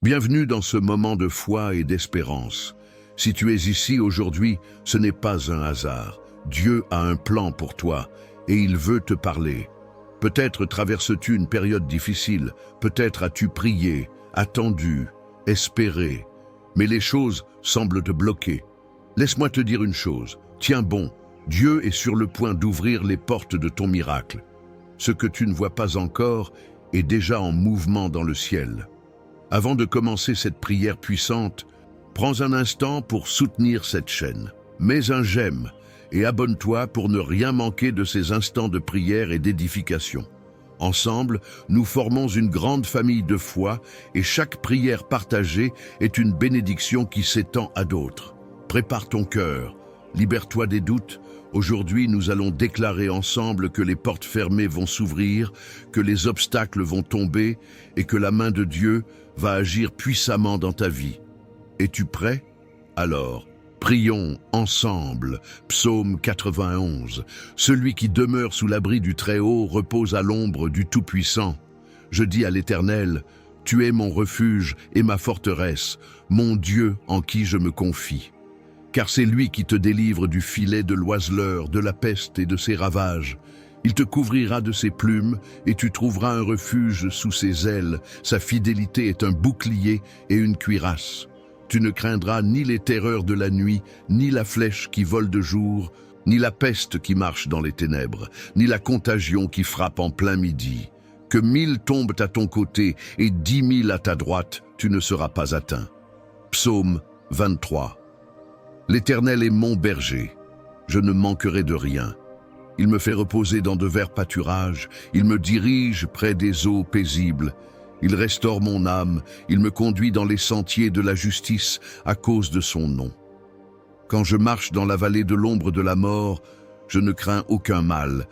Bienvenue dans ce moment de foi et d'espérance. Si tu es ici aujourd'hui, ce n'est pas un hasard. Dieu a un plan pour toi et il veut te parler. Peut-être traverses-tu une période difficile, peut-être as-tu prié, attendu, espéré, mais les choses semblent te bloquer. Laisse-moi te dire une chose, tiens bon, Dieu est sur le point d'ouvrir les portes de ton miracle. Ce que tu ne vois pas encore est déjà en mouvement dans le ciel. Avant de commencer cette prière puissante, prends un instant pour soutenir cette chaîne. Mets un j'aime et abonne-toi pour ne rien manquer de ces instants de prière et d'édification. Ensemble, nous formons une grande famille de foi et chaque prière partagée est une bénédiction qui s'étend à d'autres. Prépare ton cœur, libère-toi des doutes. Aujourd'hui, nous allons déclarer ensemble que les portes fermées vont s'ouvrir, que les obstacles vont tomber et que la main de Dieu va agir puissamment dans ta vie. Es-tu prêt? Alors, prions ensemble. Psaume 91. Celui qui demeure sous l'abri du Très-Haut repose à l'ombre du Tout-Puissant. Je dis à l'Éternel, tu es mon refuge et ma forteresse, mon Dieu en qui je me confie. Car c'est lui qui te délivre du filet de l'oiseleur, de la peste et de ses ravages. Il te couvrira de ses plumes et tu trouveras un refuge sous ses ailes. Sa fidélité est un bouclier et une cuirasse. Tu ne craindras ni les terreurs de la nuit, ni la flèche qui vole de jour, ni la peste qui marche dans les ténèbres, ni la contagion qui frappe en plein midi. Que 1000 tombent à ton côté et 10 000 à ta droite, tu ne seras pas atteint. Psaume 23. L'Éternel est mon berger, je ne manquerai de rien. Il me fait reposer dans de verts pâturages, il me dirige près des eaux paisibles. Il restaure mon âme, il me conduit dans les sentiers de la justice à cause de son nom. Quand je marche dans la vallée de l'ombre de la mort, je ne crains aucun mal,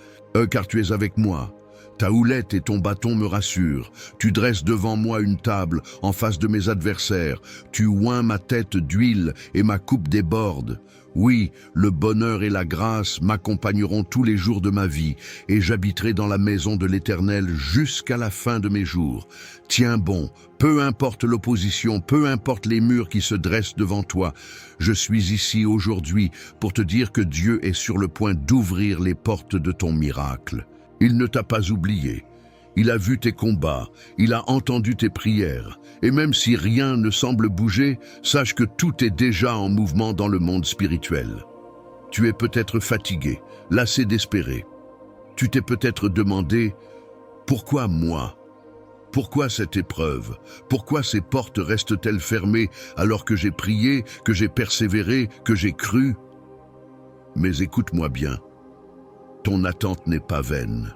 car tu es avec moi. Ta houlette et ton bâton me rassurent. Tu dresses devant moi une table en face de mes adversaires. Tu oins ma tête d'huile et ma coupe déborde. Oui, le bonheur et la grâce m'accompagneront tous les jours de ma vie, et j'habiterai dans la maison de l'Éternel jusqu'à la fin de mes jours. Tiens bon, peu importe l'opposition, peu importe les murs qui se dressent devant toi, je suis ici aujourd'hui pour te dire que Dieu est sur le point d'ouvrir les portes de ton miracle. Il ne t'a pas oublié. Il a vu tes combats, il a entendu tes prières. Et même si rien ne semble bouger, sache que tout est déjà en mouvement dans le monde spirituel. Tu es peut-être fatigué, lassé d'espérer. Tu t'es peut-être demandé, pourquoi moi? Pourquoi cette épreuve? Pourquoi ces portes restent-elles fermées alors que j'ai prié, que j'ai persévéré, que j'ai cru? Mais écoute-moi bien. Ton attente n'est pas vaine.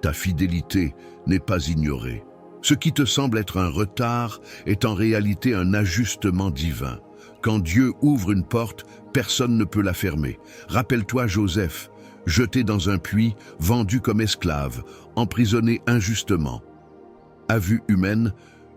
Ta fidélité n'est pas ignorée. Ce qui te semble être un retard est en réalité un ajustement divin. Quand Dieu ouvre une porte, personne ne peut la fermer. Rappelle-toi Joseph, jeté dans un puits, vendu comme esclave, emprisonné injustement. À vue humaine,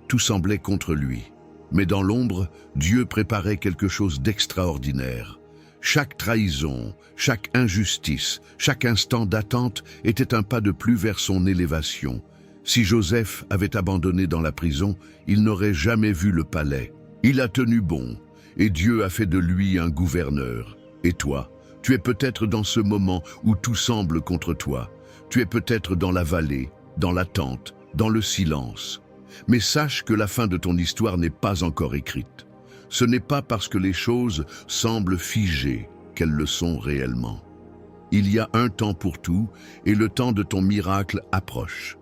tout semblait contre lui. Mais dans l'ombre, Dieu préparait quelque chose d'extraordinaire. Chaque trahison, chaque injustice, chaque instant d'attente était un pas de plus vers son élévation. Si Joseph avait abandonné dans la prison, il n'aurait jamais vu le palais. Il a tenu bon, et Dieu a fait de lui un gouverneur. Et toi, tu es peut-être dans ce moment où tout semble contre toi. Tu es peut-être dans la vallée, dans l'attente, dans le silence. Mais sache que la fin de ton histoire n'est pas encore écrite. Ce n'est pas parce que les choses semblent figées qu'elles le sont réellement. Il y a un temps pour tout et le temps de ton miracle approche.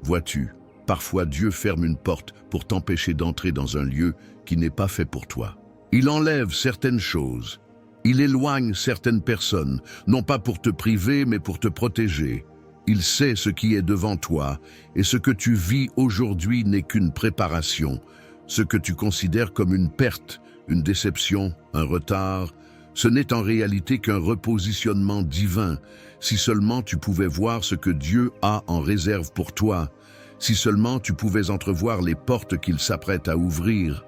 Vois-tu, parfois Dieu ferme une porte pour t'empêcher d'entrer dans un lieu qui n'est pas fait pour toi. Il enlève certaines choses. Il éloigne certaines personnes, non pas pour te priver mais pour te protéger. Il sait ce qui est devant toi et ce que tu vis aujourd'hui n'est qu'une préparation. Ce que tu considères comme une perte, une déception, un retard, ce n'est en réalité qu'un repositionnement divin. Si seulement tu pouvais voir ce que Dieu a en réserve pour toi, si seulement tu pouvais entrevoir les portes qu'il s'apprête à ouvrir.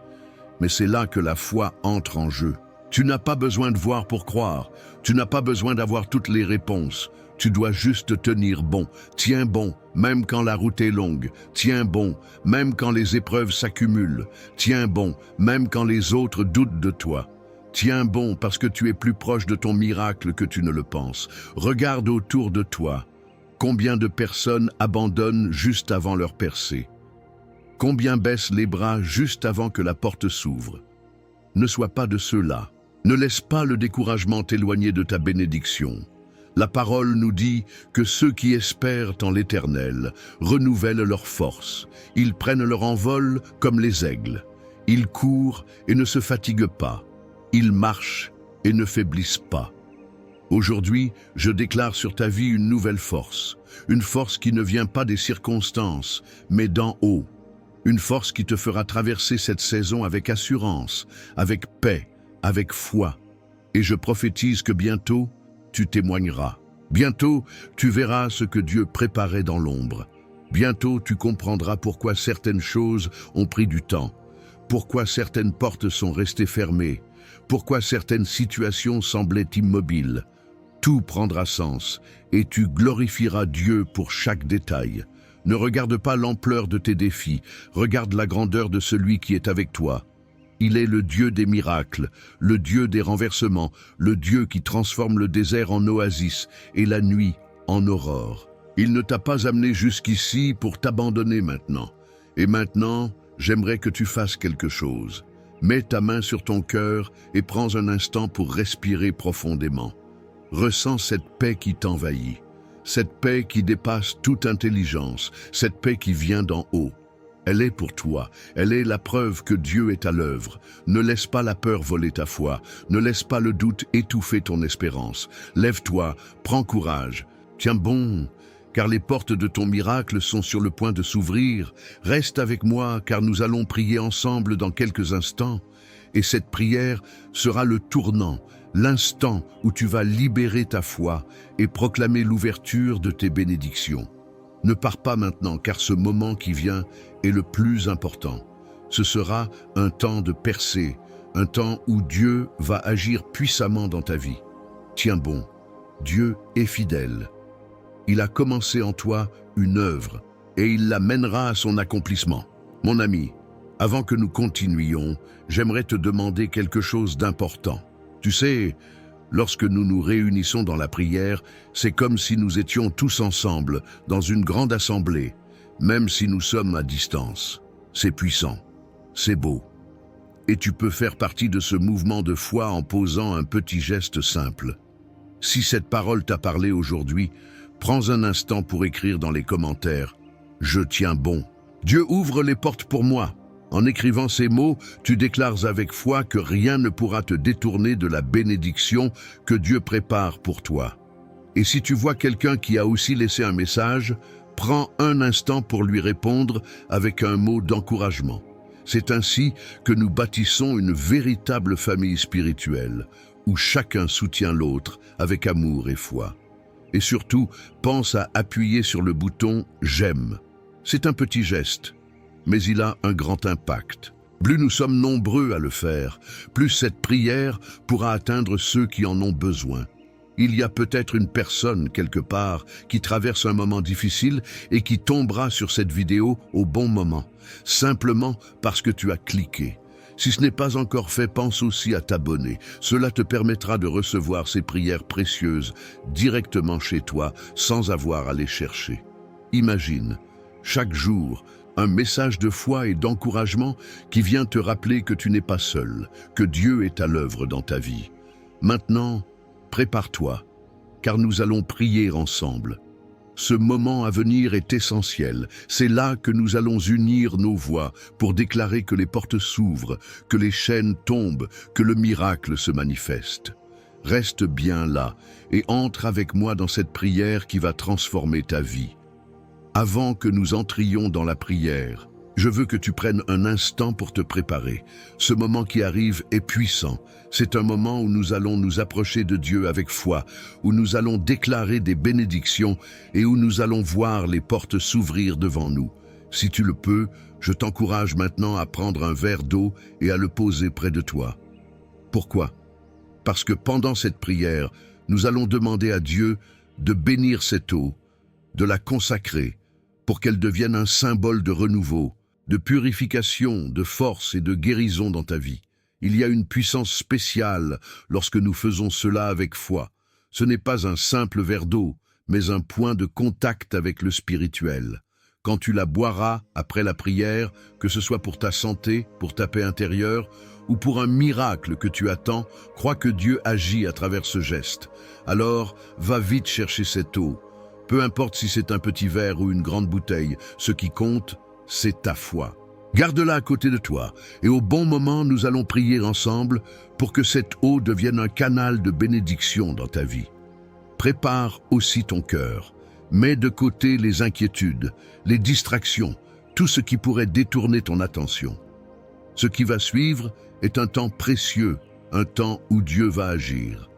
Mais c'est là que la foi entre en jeu. Tu n'as pas besoin de voir pour croire, tu n'as pas besoin d'avoir toutes les réponses. Tu dois juste tenir bon. Tiens bon, même quand la route est longue. Tiens bon, même quand les épreuves s'accumulent. Tiens bon, même quand les autres doutent de toi. Tiens bon parce que tu es plus proche de ton miracle que tu ne le penses. Regarde autour de toi. Combien de personnes abandonnent juste avant leur percée? Combien baissent les bras juste avant que la porte s'ouvre? Ne sois pas de ceux-là. Ne laisse pas le découragement t'éloigner de ta bénédiction. La parole nous dit que ceux qui espèrent en l'Éternel renouvellent leur force. Ils prennent leur envol comme les aigles. Ils courent et ne se fatiguent pas. Ils marchent et ne faiblissent pas. Aujourd'hui, je déclare sur ta vie une nouvelle force. Une force qui ne vient pas des circonstances, mais d'en haut. Une force qui te fera traverser cette saison avec assurance, avec paix, avec foi. Et je prophétise que bientôt, tu témoigneras. Bientôt, tu verras ce que Dieu préparait dans l'ombre. Bientôt, tu comprendras pourquoi certaines choses ont pris du temps, pourquoi certaines portes sont restées fermées, pourquoi certaines situations semblaient immobiles. Tout prendra sens et tu glorifieras Dieu pour chaque détail. Ne regarde pas l'ampleur de tes défis, regarde la grandeur de celui qui est avec toi. Il est le Dieu des miracles, le Dieu des renversements, le Dieu qui transforme le désert en oasis et la nuit en aurore. Il ne t'a pas amené jusqu'ici pour t'abandonner maintenant. Et maintenant, j'aimerais que tu fasses quelque chose. Mets ta main sur ton cœur et prends un instant pour respirer profondément. Ressens cette paix qui t'envahit, cette paix qui dépasse toute intelligence, cette paix qui vient d'en haut. Elle est pour toi, elle est la preuve que Dieu est à l'œuvre. Ne laisse pas la peur voler ta foi, ne laisse pas le doute étouffer ton espérance. Lève-toi, prends courage, tiens bon, car les portes de ton miracle sont sur le point de s'ouvrir. Reste avec moi, car nous allons prier ensemble dans quelques instants. Et cette prière sera le tournant, l'instant où tu vas libérer ta foi et proclamer l'ouverture de tes bénédictions. Ne pars pas maintenant, car ce moment qui vient est le plus important. Ce sera un temps de percée, un temps où Dieu va agir puissamment dans ta vie. Tiens bon, Dieu est fidèle. Il a commencé en toi une œuvre et il la mènera à son accomplissement. Mon ami, avant que nous continuions, j'aimerais te demander quelque chose d'important. Tu sais, lorsque nous nous réunissons dans la prière, c'est comme si nous étions tous ensemble dans une grande assemblée, même si nous sommes à distance. C'est puissant, c'est beau. Et tu peux faire partie de ce mouvement de foi en posant un petit geste simple. Si cette parole t'a parlé aujourd'hui, prends un instant pour écrire dans les commentaires « Je tiens bon ». Dieu ouvre les portes pour moi. En écrivant ces mots, tu déclares avec foi que rien ne pourra te détourner de la bénédiction que Dieu prépare pour toi. Et si tu vois quelqu'un qui a aussi laissé un message, prends un instant pour lui répondre avec un mot d'encouragement. C'est ainsi que nous bâtissons une véritable famille spirituelle, où chacun soutient l'autre avec amour et foi. Et surtout, pense à appuyer sur le bouton « J'aime ». C'est un petit geste, mais il a un grand impact. Plus nous sommes nombreux à le faire, plus cette prière pourra atteindre ceux qui en ont besoin. Il y a peut-être une personne quelque part qui traverse un moment difficile et qui tombera sur cette vidéo au bon moment, simplement parce que tu as cliqué. Si ce n'est pas encore fait, pense aussi à t'abonner. Cela te permettra de recevoir ces prières précieuses directement chez toi sans avoir à les chercher. Imagine, chaque jour, un message de foi et d'encouragement qui vient te rappeler que tu n'es pas seul, que Dieu est à l'œuvre dans ta vie. Maintenant, prépare-toi, car nous allons prier ensemble. Ce moment à venir est essentiel. C'est là que nous allons unir nos voix pour déclarer que les portes s'ouvrent, que les chaînes tombent, que le miracle se manifeste. Reste bien là et entre avec moi dans cette prière qui va transformer ta vie. Avant que nous entrions dans la prière, je veux que tu prennes un instant pour te préparer. Ce moment qui arrive est puissant. C'est un moment où nous allons nous approcher de Dieu avec foi, où nous allons déclarer des bénédictions et où nous allons voir les portes s'ouvrir devant nous. Si tu le peux, je t'encourage maintenant à prendre un verre d'eau et à le poser près de toi. Pourquoi? Parce que pendant cette prière, nous allons demander à Dieu de bénir cette eau, de la consacrer, pour qu'elle devienne un symbole de renouveau, de purification, de force et de guérison dans ta vie. Il y a une puissance spéciale lorsque nous faisons cela avec foi. Ce n'est pas un simple verre d'eau, mais un point de contact avec le spirituel. Quand tu la boiras après la prière, que ce soit pour ta santé, pour ta paix intérieure, ou pour un miracle que tu attends, crois que Dieu agit à travers ce geste. Alors, va vite chercher cette eau. Peu importe si c'est un petit verre ou une grande bouteille, ce qui compte, c'est ta foi. Garde-la à côté de toi, et au bon moment, nous allons prier ensemble pour que cette eau devienne un canal de bénédiction dans ta vie. Prépare aussi ton cœur. Mets de côté les inquiétudes, les distractions, tout ce qui pourrait détourner ton attention. Ce qui va suivre est un temps précieux, un temps où Dieu va agir.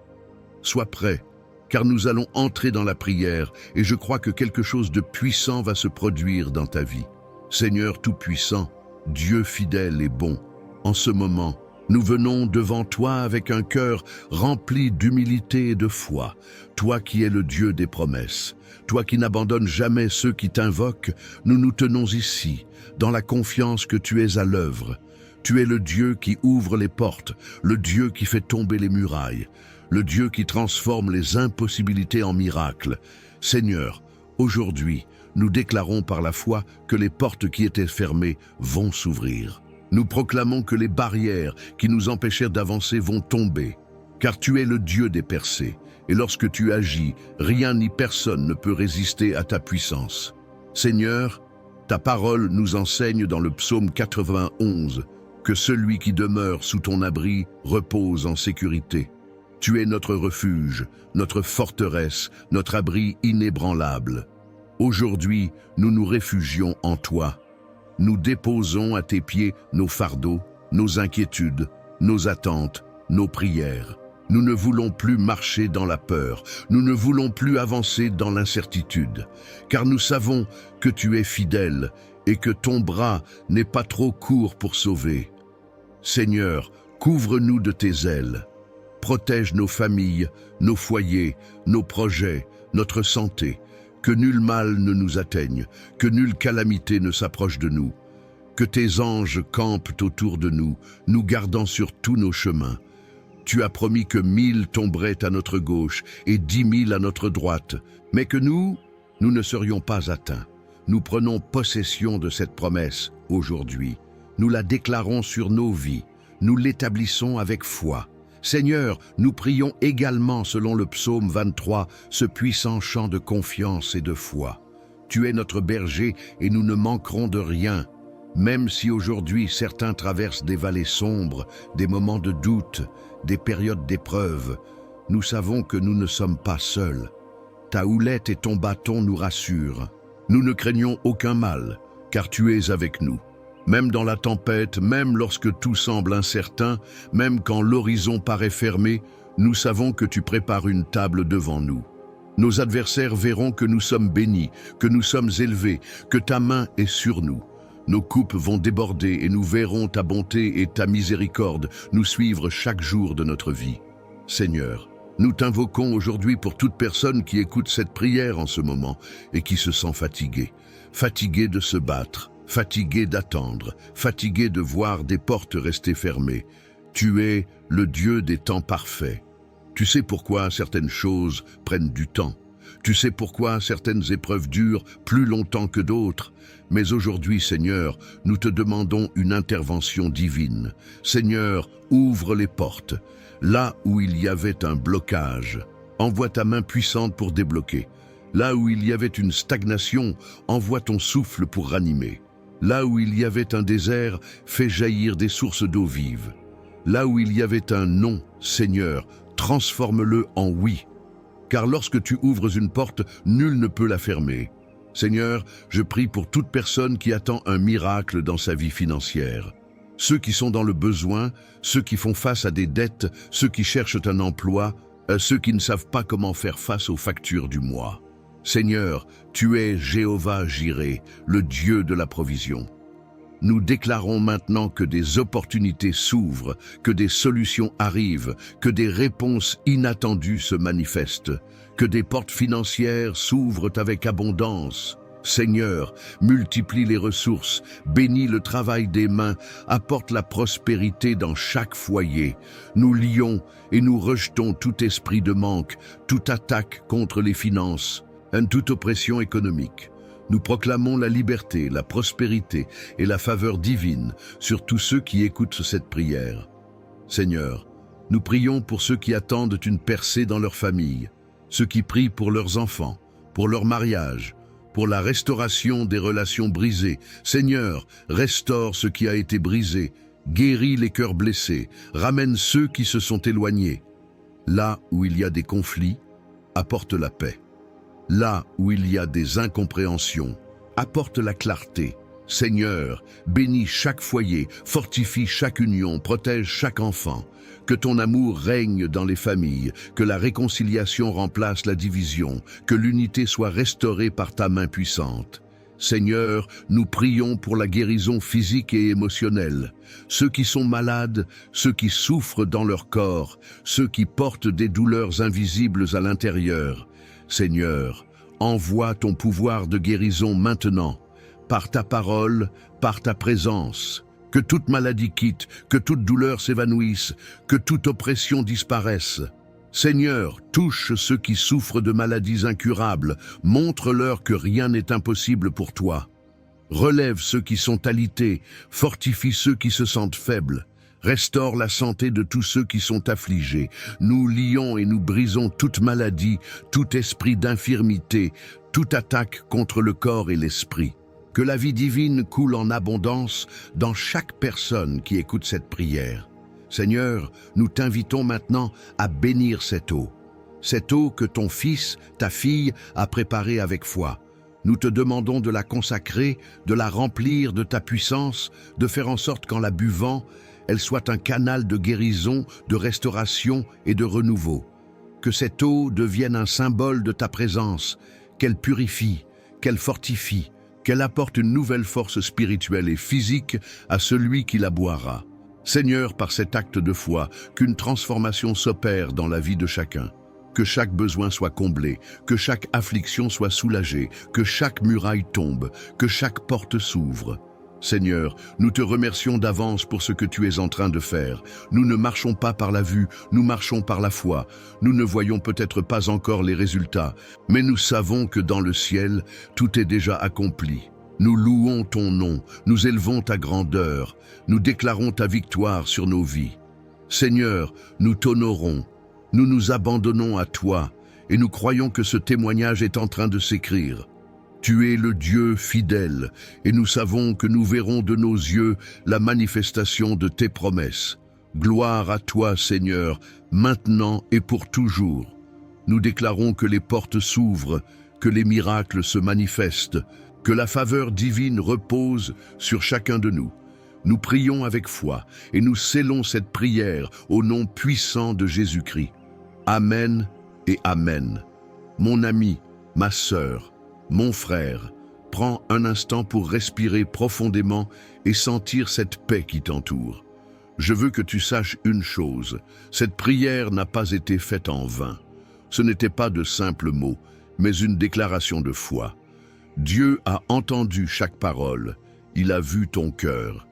Sois prêt, car nous allons entrer dans la prière et je crois que quelque chose de puissant va se produire dans ta vie. Seigneur Tout-Puissant, Dieu fidèle et bon, en ce moment, nous venons devant toi avec un cœur rempli d'humilité et de foi, toi qui es le Dieu des promesses, toi qui n'abandonnes jamais ceux qui t'invoquent, nous nous tenons ici, dans la confiance que tu es à l'œuvre. Tu es le Dieu qui ouvre les portes, le Dieu qui fait tomber les murailles, le Dieu qui transforme les impossibilités en miracles. Seigneur, aujourd'hui, nous déclarons par la foi que les portes qui étaient fermées vont s'ouvrir. Nous proclamons que les barrières qui nous empêchèrent d'avancer vont tomber, car tu es le Dieu des percées, et lorsque tu agis, rien ni personne ne peut résister à ta puissance. Seigneur, ta parole nous enseigne dans le psaume 91 que celui qui demeure sous ton abri repose en sécurité. Tu es notre refuge, notre forteresse, notre abri inébranlable. Aujourd'hui, nous nous réfugions en toi. Nous déposons à tes pieds nos fardeaux, nos inquiétudes, nos attentes, nos prières. Nous ne voulons plus marcher dans la peur, nous ne voulons plus avancer dans l'incertitude, car nous savons que tu es fidèle et que ton bras n'est pas trop court pour sauver. Seigneur, couvre-nous de tes ailes. Protège nos familles, nos foyers, nos projets, notre santé. Que nul mal ne nous atteigne, que nulle calamité ne s'approche de nous. Que tes anges campent autour de nous, nous gardant sur tous nos chemins. Tu as promis que 1000 tomberaient à notre gauche et 10 000 à notre droite, mais que nous ne serions pas atteints. Nous prenons possession de cette promesse aujourd'hui. Nous la déclarons sur nos vies. Nous l'établissons avec foi. Seigneur, nous prions également selon le psaume 23, ce puissant chant de confiance et de foi. Tu es notre berger et nous ne manquerons de rien. Même si aujourd'hui certains traversent des vallées sombres, des moments de doute, des périodes d'épreuve, nous savons que nous ne sommes pas seuls. Ta houlette et ton bâton nous rassurent. Nous ne craignons aucun mal, car tu es avec nous. Même dans la tempête, même lorsque tout semble incertain, même quand l'horizon paraît fermé, nous savons que tu prépares une table devant nous. Nos adversaires verront que nous sommes bénis, que nous sommes élevés, que ta main est sur nous. Nos coupes vont déborder et nous verrons ta bonté et ta miséricorde nous suivre chaque jour de notre vie. Seigneur, nous t'invoquons aujourd'hui pour toute personne qui écoute cette prière en ce moment et qui se sent fatiguée de se battre, fatigué d'attendre, fatigué de voir des portes rester fermées. Tu es le Dieu des temps parfaits. Tu sais pourquoi certaines choses prennent du temps. Tu sais pourquoi certaines épreuves durent plus longtemps que d'autres. Mais aujourd'hui, Seigneur, nous te demandons une intervention divine. Seigneur, ouvre les portes. Là où il y avait un blocage, envoie ta main puissante pour débloquer. Là où il y avait une stagnation, envoie ton souffle pour ranimer. Là où il y avait un désert, fais jaillir des sources d'eau vive. Là où il y avait un non, Seigneur, transforme-le en oui. Car lorsque tu ouvres une porte, nul ne peut la fermer. Seigneur, je prie pour toute personne qui attend un miracle dans sa vie financière. Ceux qui sont dans le besoin, ceux qui font face à des dettes, ceux qui cherchent un emploi, ceux qui ne savent pas comment faire face aux factures du mois. Seigneur, tu es Jéhovah Jireh, le Dieu de la provision. nous déclarons maintenant que des opportunités s'ouvrent, que des solutions arrivent, que des réponses inattendues se manifestent, que des portes financières s'ouvrent avec abondance. Seigneur, multiplie les ressources, bénis le travail des mains, apporte la prospérité dans chaque foyer. Nous lions et nous rejetons tout esprit de manque, toute attaque contre les finances, toute oppression économique. Nous proclamons la liberté, la prospérité et la faveur divine sur tous ceux qui écoutent cette prière. Seigneur, nous prions pour ceux qui attendent une percée dans leur famille, ceux qui prient pour leurs enfants, pour leur mariage, pour la restauration des relations brisées. Seigneur, restaure ce qui a été brisé, guéris les cœurs blessés, ramène ceux qui se sont éloignés. Là où il y a des conflits, apporte la paix. Là où il y a des incompréhensions, apporte la clarté. Seigneur, bénis chaque foyer, fortifie chaque union, protège chaque enfant. Que ton amour règne dans les familles, que la réconciliation remplace la division, que l'unité soit restaurée par ta main puissante. Seigneur, nous prions pour la guérison physique et émotionnelle. Ceux qui sont malades, ceux qui souffrent dans leur corps, ceux qui portent des douleurs invisibles à l'intérieur. Seigneur, envoie ton pouvoir de guérison maintenant, par ta parole, par ta présence. Que toute maladie quitte, que toute douleur s'évanouisse, que toute oppression disparaisse. Seigneur, touche ceux qui souffrent de maladies incurables, montre-leur que rien n'est impossible pour toi. Relève ceux qui sont alités, fortifie ceux qui se sentent faibles. Restaure la santé de tous ceux qui sont affligés. Nous lions et nous brisons toute maladie, tout esprit d'infirmité, toute attaque contre le corps et l'esprit. Que la vie divine coule en abondance dans chaque personne qui écoute cette prière. Seigneur, nous t'invitons maintenant à bénir cette eau que ton fils, ta fille, a préparée avec foi. Nous te demandons de la consacrer, de la remplir de ta puissance, de faire en sorte qu'en la buvant, elle soit un canal de guérison, de restauration et de renouveau. Que cette eau devienne un symbole de ta présence, qu'elle purifie, qu'elle fortifie, qu'elle apporte une nouvelle force spirituelle et physique à celui qui la boira. Seigneur, par cet acte de foi, qu'une transformation s'opère dans la vie de chacun. Que chaque besoin soit comblé, que chaque affliction soit soulagée, que chaque muraille tombe, que chaque porte s'ouvre. Seigneur, nous te remercions d'avance pour ce que tu es en train de faire. Nous ne marchons pas par la vue, nous marchons par la foi. Nous ne voyons peut-être pas encore les résultats, mais nous savons que dans le ciel, tout est déjà accompli. Nous louons ton nom, nous élevons ta grandeur, nous déclarons ta victoire sur nos vies. Seigneur, nous t'honorons, nous nous abandonnons à toi et nous croyons que ce témoignage est en train de s'écrire. Tu es le Dieu fidèle, et nous savons que nous verrons de nos yeux la manifestation de tes promesses. Gloire à toi, Seigneur, maintenant et pour toujours. Nous déclarons que les portes s'ouvrent, que les miracles se manifestent, que la faveur divine repose sur chacun de nous. Nous prions avec foi, et nous scellons cette prière au nom puissant de Jésus-Christ. Amen et Amen. Mon ami, ma sœur, mon frère, prends un instant pour respirer profondément et sentir cette paix qui t'entoure. Je veux que tu saches une chose, cette prière n'a pas été faite en vain. Ce n'était pas de simples mots, mais une déclaration de foi. Dieu a entendu chaque parole, il a vu ton cœur,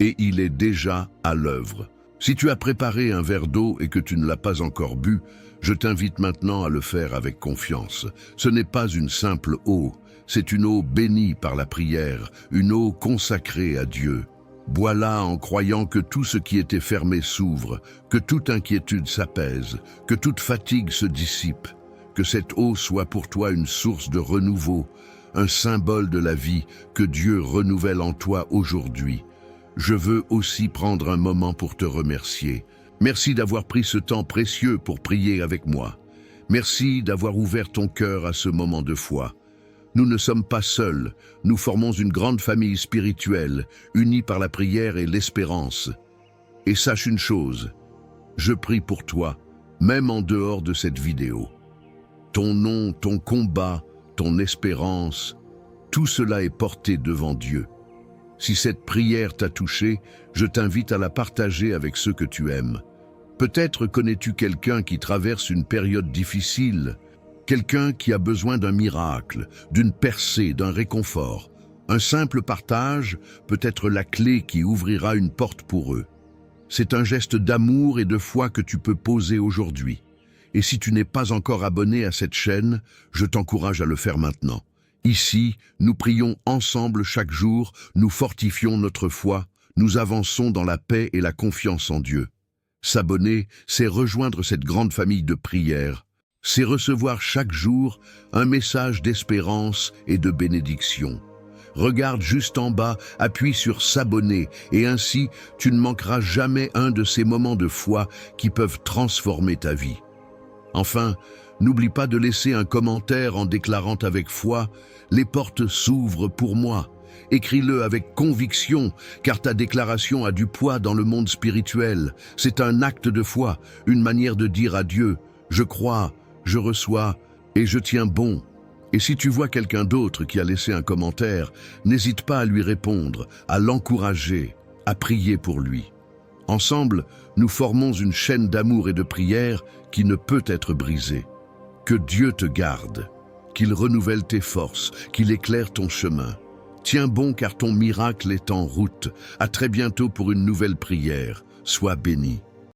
et il est déjà à l'œuvre. Si tu as préparé un verre d'eau et que tu ne l'as pas encore bu, je t'invite maintenant à le faire avec confiance. Ce n'est pas une simple eau, c'est une eau bénie par la prière, une eau consacrée à Dieu. Bois-la en croyant que tout ce qui était fermé s'ouvre, que toute inquiétude s'apaise, que toute fatigue se dissipe, que cette eau soit pour toi une source de renouveau, un symbole de la vie que Dieu renouvelle en toi aujourd'hui. Je veux aussi prendre un moment pour te remercier. Merci d'avoir pris ce temps précieux pour prier avec moi. Merci d'avoir ouvert ton cœur à ce moment de foi. Nous ne sommes pas seuls, nous formons une grande famille spirituelle, unie par la prière et l'espérance. Et sache une chose, je prie pour toi, même en dehors de cette vidéo. Ton nom, ton combat, ton espérance, tout cela est porté devant Dieu. Si cette prière t'a touché, je t'invite à la partager avec ceux que tu aimes. Peut-être connais-tu quelqu'un qui traverse une période difficile, quelqu'un qui a besoin d'un miracle, d'une percée, d'un réconfort. Un simple partage peut être la clé qui ouvrira une porte pour eux. C'est un geste d'amour et de foi que tu peux poser aujourd'hui. Et si tu n'es pas encore abonné à cette chaîne, je t'encourage à le faire maintenant. Ici, nous prions ensemble chaque jour, nous fortifions notre foi, nous avançons dans la paix et la confiance en Dieu. S'abonner, c'est rejoindre cette grande famille de prière. C'est recevoir chaque jour un message d'espérance et de bénédiction. Regarde juste en bas, appuie sur s'abonner et ainsi tu ne manqueras jamais un de ces moments de foi qui peuvent transformer ta vie. Enfin, n'oublie pas de laisser un commentaire en déclarant avec foi « Les portes s'ouvrent pour moi ». Écris-le avec conviction, car ta déclaration a du poids dans le monde spirituel. C'est un acte de foi, une manière de dire à Dieu « Je crois, je reçois et je tiens bon ». Et si tu vois quelqu'un d'autre qui a laissé un commentaire, n'hésite pas à lui répondre, à l'encourager, à prier pour lui. Ensemble, nous formons une chaîne d'amour et de prière qui ne peut être brisée. Que Dieu te garde, qu'il renouvelle tes forces, qu'il éclaire ton chemin. Tiens bon car ton miracle est en route. À très bientôt pour une nouvelle prière. Sois béni.